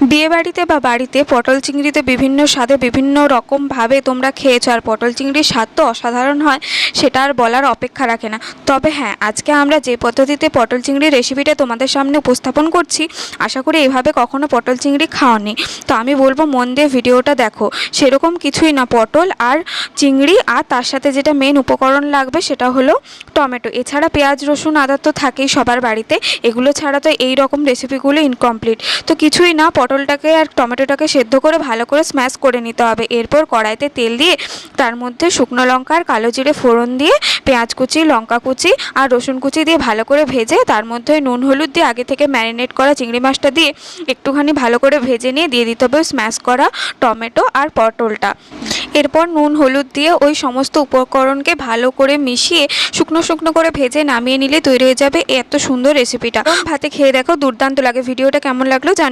বিয়ে বাড়িতে বা বাড়িতে পটল চিংড়িতে বিভিন্ন স্বাদে বিভিন্ন রকমভাবে তোমরা খেয়েছো, আর পটল চিংড়ির স্বাদ তো অসাধারণ হয়, সেটা আর বলার অপেক্ষা রাখে না। তবে হ্যাঁ, আজকে আমরা যে পদ্ধতিতে পটল চিংড়ির রেসিপিটা তোমাদের সামনে উপস্থাপন করছি, আশা করি এভাবে কখনো পটল চিংড়ি খাওনি। তো আমি বলবো মন দিয়ে ভিডিওটা দেখো। সেরকম কিছুই না, পটল আর চিংড়ি, আর তার সাথে যেটা মেন উপকরণ লাগবে সেটা হলো টমেটো। এছাড়া পেঁয়াজ রসুন আদা তো থাকেই সবার বাড়িতে, এগুলো ছাড়া তো এই রকম রেসিপিগুলো ইনকমপ্লিট। তো কিছুই না, পটলটাকে আর টমেটোটাকে সেদ্ধ করে ভালো করে স্ম্যাশ করে নিতে হবে। এরপর কড়াইতে তেল দিয়ে তার মধ্যে শুকনো লঙ্কা আর কালো জিরে ফোড়ন দিয়ে পেঁয়াজ কুচি, লঙ্কা কুচি আর রসুন কুচি দিয়ে ভালো করে ভেজে তার মধ্যে নুন হলুদ দিয়ে আগে থেকে ম্যারিনেট করা চিংড়ি মাছটা দিয়ে একটুখানি ভালো করে ভেজে নিয়ে দিয়ে দিতে হবে স্ম্যাশ করা টমেটো আর পটলটা। এরপর নুন হলুদ দিয়ে ওই সমস্ত উপকরণকে ভালো করে মিশিয়ে শুকনো শুকনো করে ভেজে নামিয়ে নিলে তৈরি হয়ে যাবে এত সুন্দর রেসিপিটা। ভাতে খেয়ে দেখো, দুর্দান্ত লাগে। ভিডিওটা কেমন লাগলো জান।